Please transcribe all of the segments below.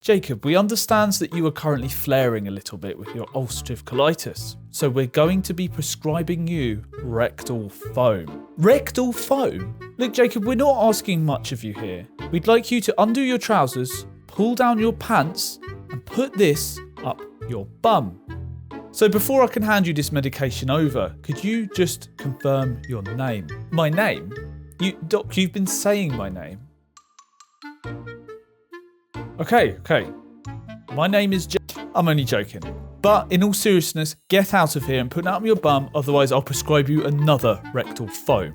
Jacob, we understand that you are currently flaring a little bit with your ulcerative colitis, so we're going to be prescribing you rectal foam. Rectal foam? Look, Jacob, we're not asking much of you here. We'd like you to undo your trousers, pull down your pants, and put this up your bum. So before I can hand you this medication over, could you just confirm your name? My name? Doc, you've been saying my name. Okay. My name is I'm only joking. But in all seriousness, get out of here and put it up your bum, otherwise I'll prescribe you another rectal foam.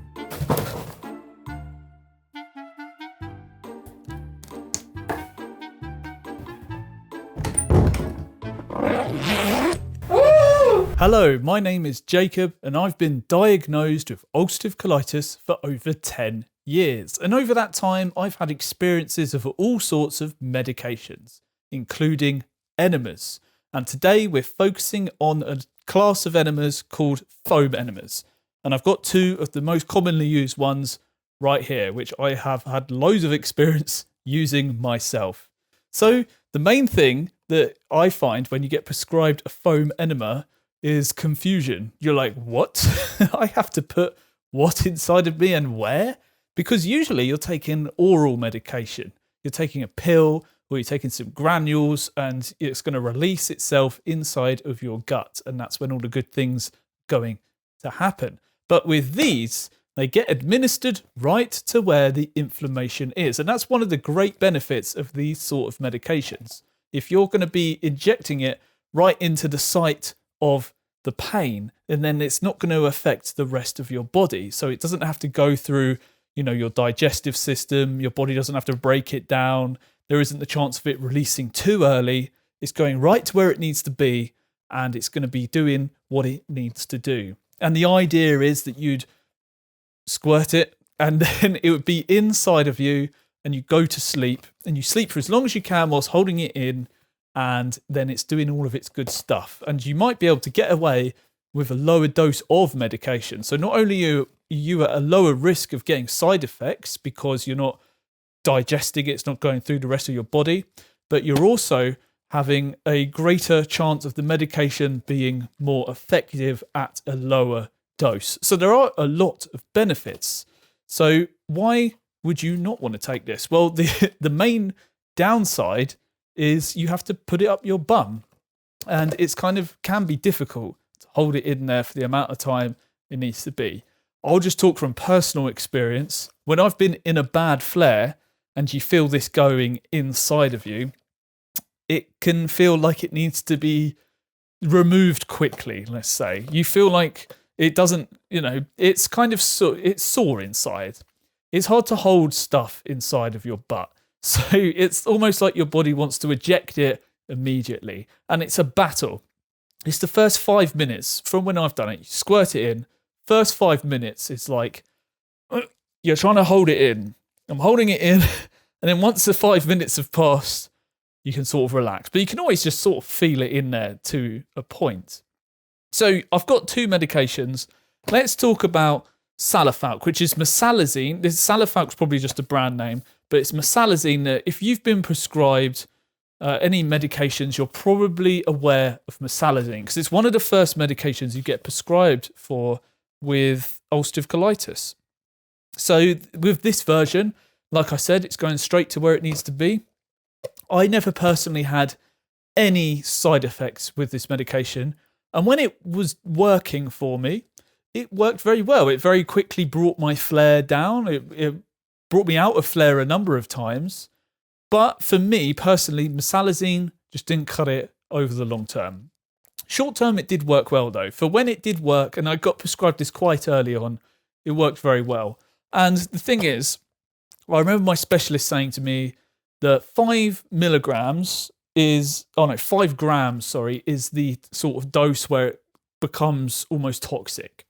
Hello, my name is Jacob and I've been diagnosed with ulcerative colitis for over 10 years. And over that time, I've had experiences of all sorts of medications, including enemas. And today we're focusing on a class of enemas called foam enemas. And I've got two of the most commonly used ones right here, which I have had loads of experience using myself. So the main thing that I find when you get prescribed a foam enema is confusion. You're like, what? I have to put what inside of me and where? Because usually you're taking oral medication. You're taking a pill or you're taking some granules and it's going to release itself inside of your gut. And that's when all the good things are going to happen. But with these, they get administered right to where the inflammation is. And that's one of the great benefits of these sort of medications. If you're going to be injecting it right into the site of the pain, and then it's not going to affect the rest of your body. So it doesn't have to go through, your digestive system. Your body doesn't have to break it down. There isn't the chance of it releasing too early. It's going right to where it needs to be, and it's going to be doing what it needs to do. And the idea is that you'd squirt it, and then it would be inside of you, and you go to sleep, and you sleep for as long as you can whilst holding it in, and then it's doing all of its good stuff. And you might be able to get away with a lower dose of medication. So not only are you at a lower risk of getting side effects because you're not digesting it, it's not going through the rest of your body, but you're also having a greater chance of the medication being more effective at a lower dose. So there are a lot of benefits. So why would you not want to take this? Well, the main downside is you have to put it up your bum, and it's can be difficult to hold it in there for the amount of time it needs to be. I'll just talk from personal experience. When I've been in a bad flare and you feel this going inside of you, it can feel like it needs to be removed quickly, let's say. You feel like it doesn't, it's it's sore inside. It's hard to hold stuff inside of your butt. So it's almost like your body wants to eject it immediately. And it's a battle. It's the first 5 minutes from when I've done it. You squirt it in. First 5 minutes, it's like you're trying to hold it in. I'm holding it in. And then once the 5 minutes have passed, you can sort of relax. But you can always just sort of feel it in there to a point. So I've got two medications. Let's talk about Salifac, which is mesalamine. Salifac's probably just a brand name. But it's mesalamine that if you've been prescribed any medications, you're probably aware of mesalamine because it's one of the first medications you get prescribed for with ulcerative colitis. So with this version, like I said, it's going straight to where it needs to be. I never personally had any side effects with this medication. And when it was working for me, it worked very well. It very quickly brought my flare down. It brought me out of flare a number of times. But for me personally, mesalamine just didn't cut it over the long term. Short term, it did work well though. For when it did work, and I got prescribed this quite early on, it worked very well. And the thing is, I remember my specialist saying to me that 5 grams is the sort of dose where it becomes almost toxic.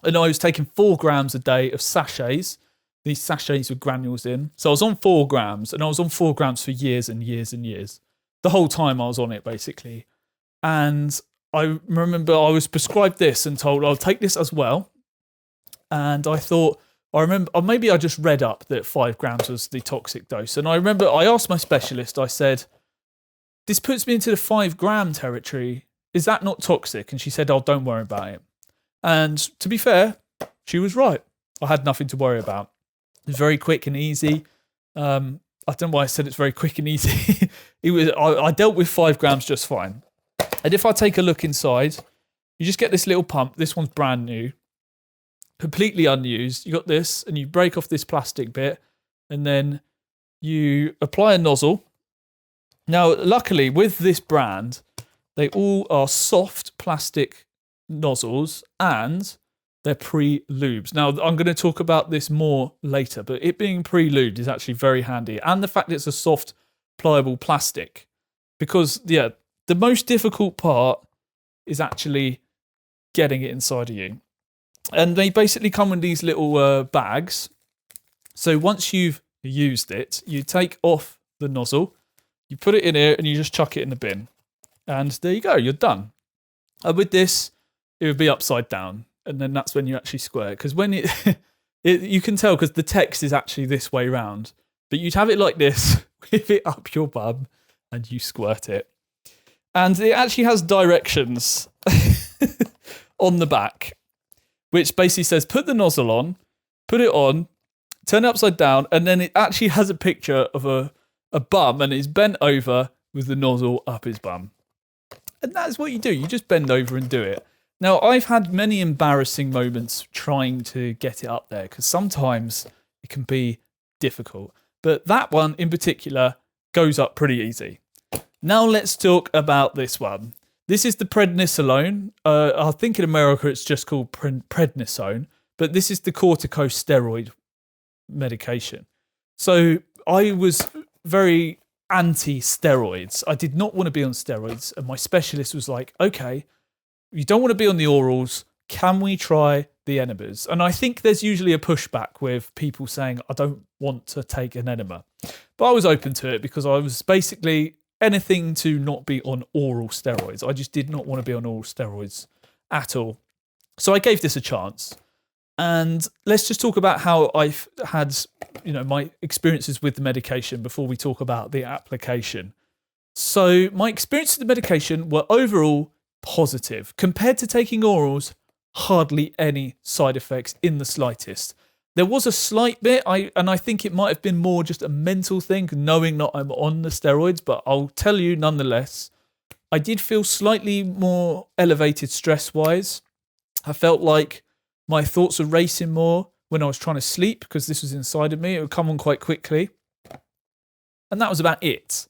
And I was taking 4 grams a day of sachets. These sachets with granules in. So I was on 4 grams, and I was on 4 grams for years and years and years. The whole time I was on it, basically. And I remember I was prescribed this and told I'll take this as well. And I thought, or maybe I just read up that 5 grams was the toxic dose. And I remember I asked my specialist, I said, this puts me into the 5 gram territory. Is that not toxic? And she said, oh, don't worry about it. And to be fair, she was right. I had nothing to worry about. It was very quick and easy. I don't know why I said it's very quick and easy. I dealt with 5 grams just fine. And if I take a look inside, you just get this little pump. This one's brand new, completely unused. You got this, and you break off this plastic bit, and then you apply a nozzle. Now, luckily, with this brand, they all are soft plastic nozzles, and they're pre-lubed. Now, I'm going to talk about this more later, but it being pre-lubed is actually very handy. And the fact it's a soft, pliable plastic. Because, yeah, the most difficult part is actually getting it inside of you. And they basically come in these little bags. So once you've used it, you take off the nozzle, you put it in here, and you just chuck it in the bin. And there you go, you're done. And with this, it would be upside down. And then that's when you actually square it. Because when you can tell because the text is actually this way round. But you'd have it like this, with it up your bum, and you squirt it. And it actually has directions on the back, which basically says, put the nozzle on, put it on, turn it upside down, and then it actually has a picture of a bum, and it's bent over with the nozzle up his bum. And that's what you do. You just bend over and do it. Now, I've had many embarrassing moments trying to get it up there because sometimes it can be difficult. But that one in particular goes up pretty easy. Now let's talk about this one. This is the Prednisolone. I think in America it's just called Prednisone, but this is the corticosteroid medication. So I was very anti-steroids. I did not want to be on steroids, and my specialist was like, okay, you don't want to be on the orals, can we try the enemas? And I think there's usually a pushback with people saying, I don't want to take an enema. But I was open to it because I was basically anything to not be on oral steroids. I just did not want to be on oral steroids at all. So I gave this a chance. And let's just talk about how I've had, my experiences with the medication before we talk about the application. So my experiences with the medication were overall positive. Compared to taking orals, hardly any side effects in the slightest. There was a slight bit, and I think it might have been more just a mental thing, knowing that I'm on the steroids, but I'll tell you nonetheless, I did feel slightly more elevated stress-wise. I felt like my thoughts were racing more when I was trying to sleep because this was inside of me. It would come on quite quickly. And that was about it.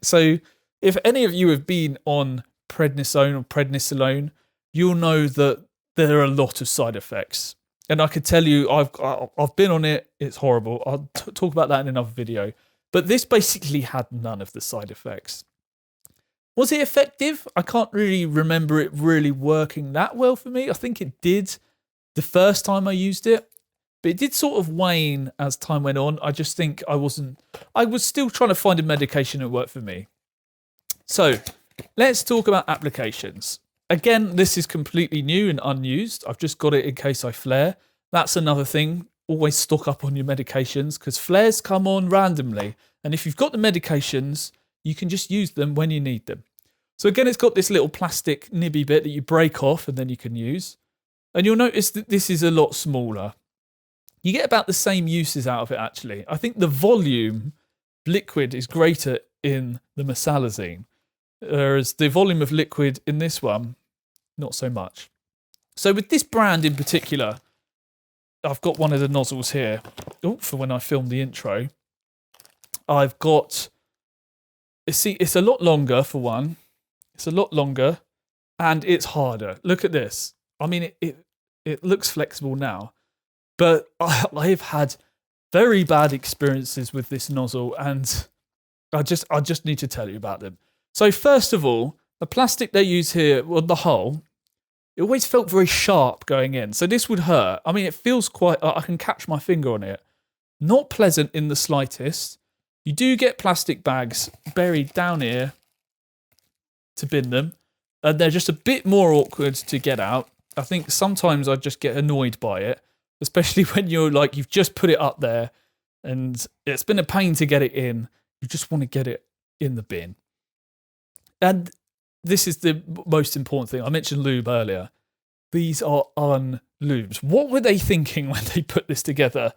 So if any of you have been on prednisone or prednisolone, you'll know that there are a lot of side effects. And I could tell you, I've been on it. It's horrible. I'll talk about that in another video. But this basically had none of the side effects. Was it effective? I can't really remember it really working that well for me. I think it did the first time I used it. But it did sort of wane as time went on. I just think I was still trying to find a medication that worked for me. So let's talk about applications. Again, this is completely new and unused. I've just got it in case I flare. That's another thing. Always stock up on your medications because flares come on randomly. And if you've got the medications, you can just use them when you need them. So again, it's got this little plastic nibby bit that you break off and then you can use. And you'll notice that this is a lot smaller. You get about the same uses out of it, actually. I think the volume liquid is greater in the mesalamine, whereas the volume of liquid in this one, not so much. So with this brand in particular, I've got one of the nozzles here. Oh, for when I filmed the intro. I've got, see, it's a lot longer for one. It's a lot longer and it's harder. Look at this. I mean, it looks flexible now, but I've had very bad experiences with this nozzle and I just need to tell you about them. So first of all, the plastic they use here, well, the hull, it always felt very sharp going in. So this would hurt. I mean, it feels quite, I can catch my finger on it. Not pleasant in the slightest. You do get plastic bags buried down here to bin them. And they're just a bit more awkward to get out. I think sometimes I just get annoyed by it, especially when you're like, you've just put it up there and it's been a pain to get it in. You just want to get it in the bin. And this is the most important thing. I mentioned lube earlier. These are unlubed. What were they thinking when they put this together?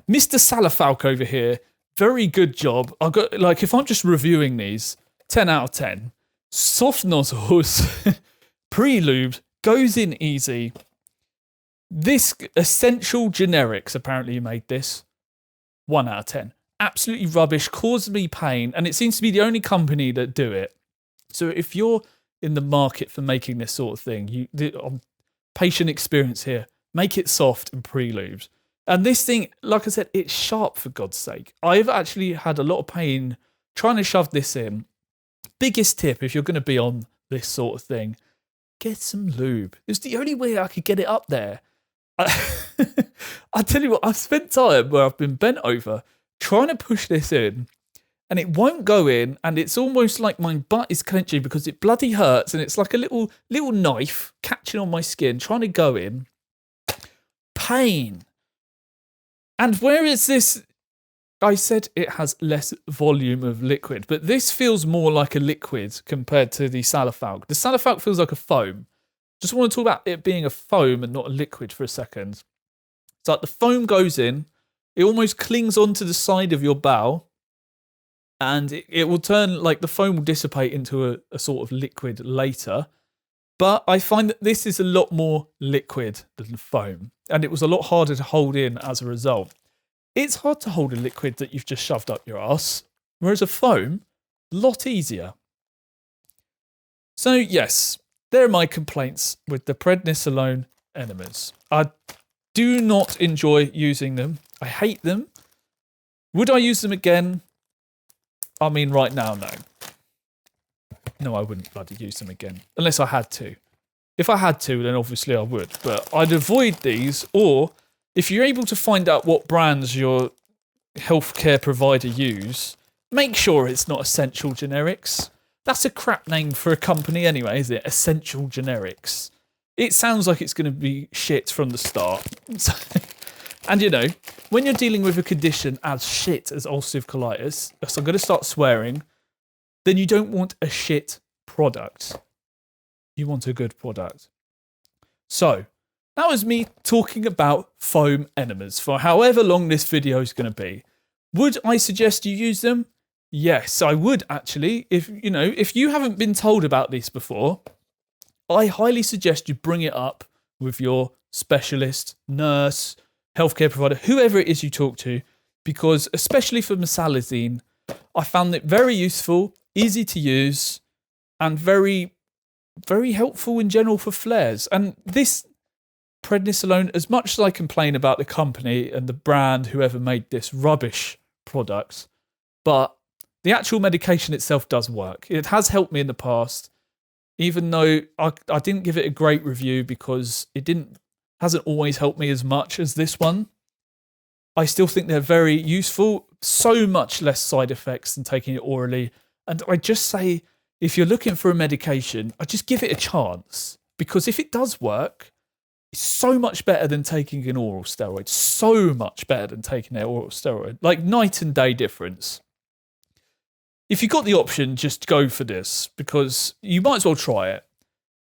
Mr. Salifac over here, very good job. I got, like, if I'm just reviewing these, 10 out of 10. Soft nozzles, pre-lubed, goes in easy. This Essential Generics, apparently you made this, 1 out of 10. Absolutely rubbish, caused me pain, and it seems to be the only company that do it. So if you're in the market for making this sort of thing, patient experience here, make it soft and pre-lubed. And this thing, like I said, it's sharp, for God's sake. I've actually had a lot of pain trying to shove this in. Biggest tip, if you're going to be on this sort of thing, get some lube. It's the only way I could get it up there. I tell you what, I've spent time where I've been bent over trying to push this in, and it won't go in, and it's almost like my butt is clenching because it bloody hurts, and it's like a little knife catching on my skin, trying to go in. Pain. And where is this? I said it has less volume of liquid, but this feels more like a liquid compared to the Salifac. The Salifac feels like a foam. Just want to talk about it being a foam and not a liquid for a second. It's like the foam goes in, it almost clings onto the side of your bowel, and it will turn, like the foam will dissipate into a sort of liquid later. But I find that this is a lot more liquid than foam, and it was a lot harder to hold in as a result. It's hard to hold a liquid that you've just shoved up your ass, whereas a foam, a lot easier. So yes, there are my complaints with the Prednisolone enemas. I do not enjoy using them. I hate them. Would I use them again? I mean, right now, no. No, I wouldn't bloody use them again, unless I had to. If I had to, then obviously I would, but I'd avoid these, or if you're able to find out what brands your healthcare provider use, make sure it's not Essential Generics. That's a crap name for a company anyway, is it? Essential Generics. It sounds like it's going to be shit from the start. And you know, when you're dealing with a condition as shit as ulcerative colitis, so I'm going to start swearing, then you don't want a shit product. You want a good product. So, that was me talking about foam enemas for however long this video is going to be. Would I suggest you use them? Yes, I would actually. If you haven't been told about this before, I highly suggest you bring it up with your specialist, nurse, healthcare provider, whoever it is you talk to, because especially for mesalamine, I found it very useful, easy to use, and very, very helpful in general for flares. And this Prednisolone, as much as I complain about the company and the brand, whoever made this rubbish product, but the actual medication itself does work. It has helped me in the past, even though I didn't give it a great review because it hasn't always helped me as much as this one. I still think they're very useful, so much less side effects than taking it orally. And I just say, if you're looking for a medication, I just give it a chance, because if it does work, it's so much better than taking an oral steroid. So much better than taking an oral steroid. Like night and day difference. If you've got the option, just go for this, because you might as well try it.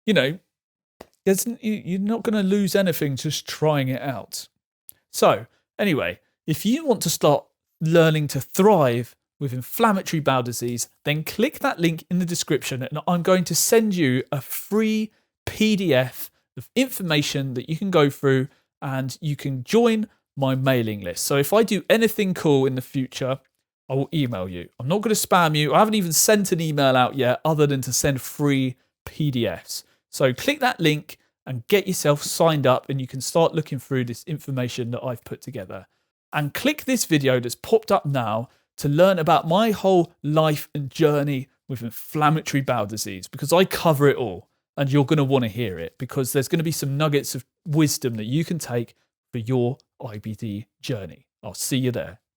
You know, you're not going to lose anything just trying it out. So, anyway, if you want to start learning to thrive with inflammatory bowel disease, then click that link in the description, and I'm going to send you a free PDF of information that you can go through, and you can join my mailing list. So if I do anything cool in the future, I will email you. I'm not going to spam you. I haven't even sent an email out yet other than to send free PDFs. So click that link and get yourself signed up, and you can start looking through this information that I've put together. And click this video that's popped up now to learn about my whole life and journey with inflammatory bowel disease, because I cover it all. And you're going to want to hear it, because there's going to be some nuggets of wisdom that you can take for your IBD journey. I'll see you there.